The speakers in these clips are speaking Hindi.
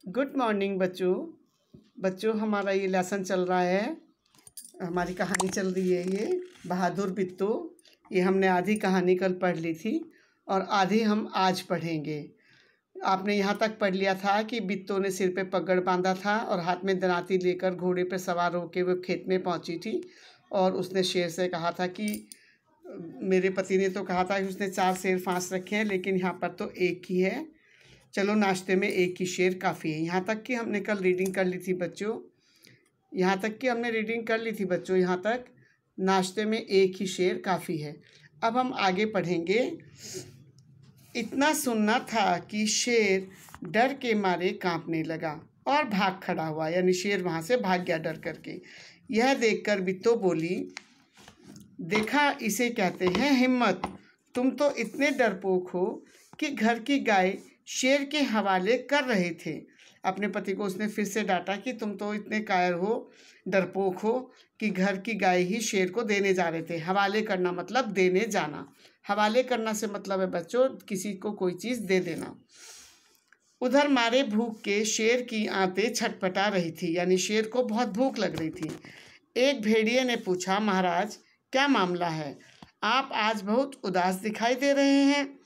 गुड मॉर्निंग बच्चों। बच्चों, हमारा ये लेसन चल रहा है, हमारी कहानी चल रही है ये बहादुर बिट्टू। ये हमने आधी कहानी कल पढ़ ली थी और आधी हम आज पढ़ेंगे। आपने यहाँ तक पढ़ लिया था कि बिट्टू ने सिर पे पगड़ बांधा था और हाथ में दराती लेकर घोड़े पर सवार होकर वो खेत में पहुँची थी और उसने शेर से कहा था कि मेरे पति ने तो कहा था कि उसने 4 शेर फांस रखे हैं, लेकिन यहाँ पर तो एक ही है। चलो, नाश्ते में एक ही शेर काफ़ी है। यहाँ तक कि हमने कल रीडिंग कर ली थी बच्चों। यहाँ तक नाश्ते में एक ही शेर काफ़ी है। अब हम आगे पढ़ेंगे। इतना सुनना था कि शेर डर के मारे कांपने लगा और भाग खड़ा हुआ, यानी शेर वहाँ से भाग गया डर करके। यह देखकर बिट्टू बोली, देखा, इसे कहते हैं हिम्मत। तुम तो इतने डरपोक हो कि घर की गाय शेर के हवाले कर रहे थे। अपने पति को उसने फिर से डांटा कि तुम तो इतने कायर हो, डरपोक हो कि घर की गाय ही शेर को देने जा रहे थे। हवाले करना मतलब देने जाना। हवाले करना से मतलब है बच्चों किसी को कोई चीज़ दे देना। उधर मारे भूख के शेर की आंतें छटपटा रही थी, यानी शेर को बहुत भूख लग रही थी। एक भेड़िए ने पूछा, महाराज, क्या मामला है? आप आज बहुत उदास दिखाई दे रहे हैं।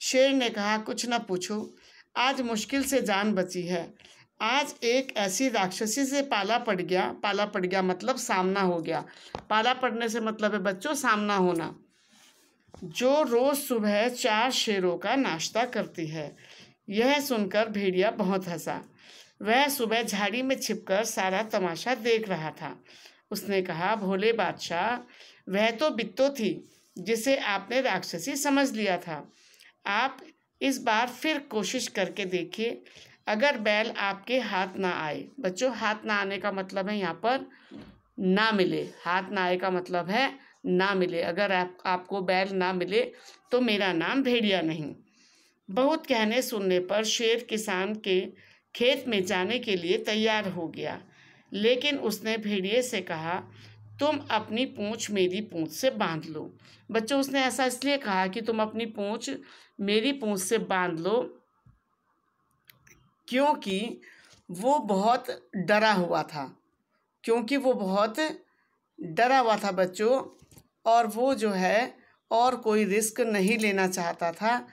शेर ने कहा, कुछ न पूछो, आज मुश्किल से जान बची है। आज एक ऐसी राक्षसी से पाला पड़ गया मतलब सामना हो गया। पाला पड़ने से मतलब है बच्चों सामना होना, जो रोज़ सुबह 4 शेरों का नाश्ता करती है। यह सुनकर भेड़िया बहुत हंसा। वह सुबह झाड़ी में छिपकर सारा तमाशा देख रहा था। उसने कहा, भोले बादशाह, वह तो बिट्टू थी जिसे आपने राक्षसी समझ लिया था। आप इस बार फिर कोशिश करके देखिए। अगर बैल आपके हाथ ना आए, बच्चों हाथ ना आने का मतलब है यहाँ पर ना मिले। हाथ ना आए का मतलब है ना मिले। अगर आपको बैल ना मिले तो मेरा नाम भेड़िया नहीं। बहुत कहने सुनने पर शेर किसान के खेत में जाने के लिए तैयार हो गया, लेकिन उसने भेड़िए से कहा, तुम अपनी पूँछ मेरी पूँछ से बांध लो। बच्चों, उसने ऐसा इसलिए कहा कि तुम अपनी पूँछ मेरी पूँछ से बांध लो क्योंकि वो बहुत डरा हुआ था बच्चों, और वो जो है और कोई रिस्क नहीं लेना चाहता था।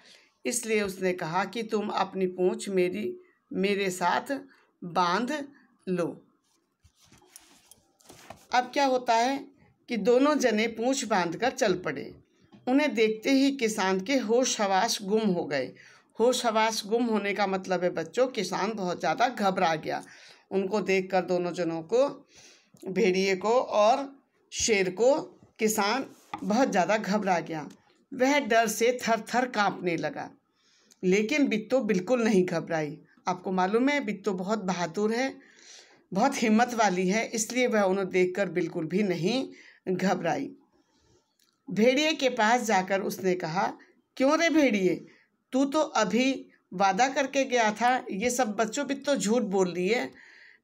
इसलिए उसने कहा कि तुम अपनी पूँछ मेरे साथ बांध लो। अब क्या होता है कि दोनों जने पूँछ बांधकर चल पड़े। उन्हें देखते ही किसान के होश हवास गुम हो गए। होश हवास गुम होने का मतलब है बच्चों किसान बहुत ज़्यादा घबरा गया। उनको देखकर दोनों जनों को, भेड़िए को और शेर को, किसान बहुत ज़्यादा घबरा गया। वह डर से थर थर काँपने लगा, लेकिन बिट्टू बिल्कुल नहीं घबराई। आपको मालूम है बिट्टू बहुत बहादुर है, बहुत हिम्मत वाली है, इसलिए वह उन्हें देखकर बिल्कुल भी नहीं घबराई। भेड़िए के पास जाकर उसने कहा, क्यों रे भेड़िए, तू तो अभी वादा करके गया था। ये सब बच्चों बिट्टू झूठ बोल रही है,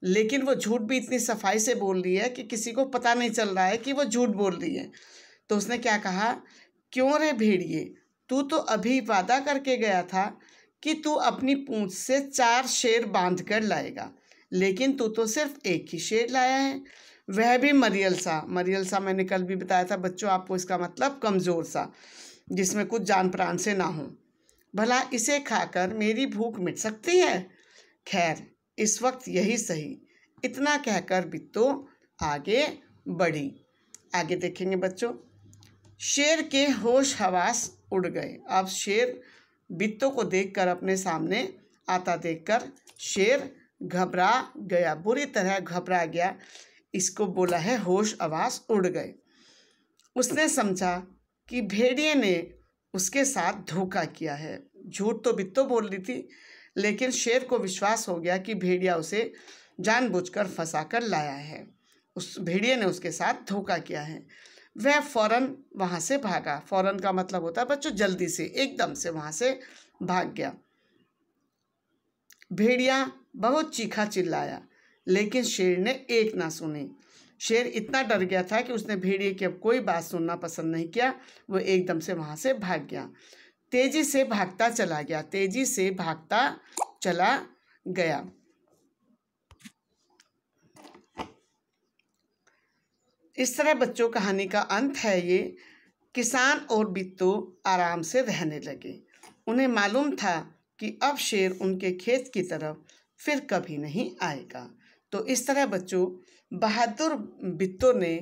लेकिन वो झूठ भी इतनी सफाई से बोल रही है कि किसी को पता नहीं चल रहा है कि वो झूठ बोल रही है। तो उसने क्या कहा, क्यों रे भेड़िए, तू तो अभी वादा करके गया था कि तू अपनी पूँछ से 4 शेर बांध कर लाएगा, लेकिन तू तो सिर्फ एक ही शेर लाया है, वह भी मरियल सा मैंने कल भी बताया था बच्चों आपको। इसका मतलब कमज़ोर सा, जिसमें कुछ जान प्राण से ना हो। भला इसे खाकर मेरी भूख मिट सकती है? खैर, इस वक्त यही सही। इतना कहकर बिट्टू आगे बढ़ी। आगे देखेंगे बच्चों। शेर के होश हवास उड़ गए। अब शेर बिट्टू को देखकर, अपने सामने आता देखकर शेर घबरा गया, बुरी तरह घबरा गया। इसको बोला है होश हवास उड़ गए। उसने समझा कि भेड़िए ने उसके साथ धोखा किया है। झूठ तो बिट्टू बोल रही थी, लेकिन शेर को विश्वास हो गया कि भेड़िया उसे जानबूझकर फंसाकर लाया है। उस भेड़िए ने उसके साथ धोखा किया है। वह फौरन वहाँ से भागा। फौरन का मतलब होता है बच्चों जल्दी से, एकदम से वहाँ से भाग गया। भेड़िया बहुत चीखा चिल्लाया, लेकिन शेर ने एक ना सुनी। शेर इतना डर गया था कि उसने भेड़िए की अब कोई बात सुनना पसंद नहीं किया। वो एकदम से वहाँ से भाग गया। तेजी से भागता चला गया। इस तरह बच्चों कहानी का अंत है ये, किसान और बिट्टू आराम से रहने लगे। उन्हें मालूम था कि अब शेर उनके खेत की तरफ फिर कभी नहीं आएगा। तो इस तरह बच्चों बहादुर बिट्टू ने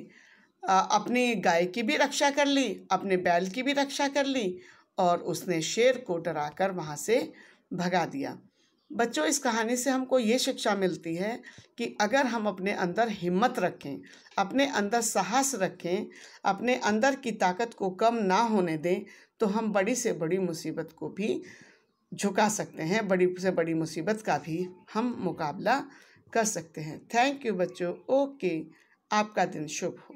अपनी गाय की भी रक्षा कर ली, अपने बैल की भी रक्षा कर ली और उसने शेर को डराकर वहाँ से भगा दिया। बच्चों इस कहानी से हमको ये शिक्षा मिलती है कि अगर हम अपने अंदर हिम्मत रखें, अपने अंदर साहस रखें, अपने अंदर की ताकत को कम ना होने दें, तो हम बड़ी से बड़ी मुसीबत को भी झुका सकते हैं, बड़ी से बड़ी मुसीबत का भी हम मुकाबला कर सकते हैं। थैंक यू बच्चों। ओके, आपका दिन शुभ हो।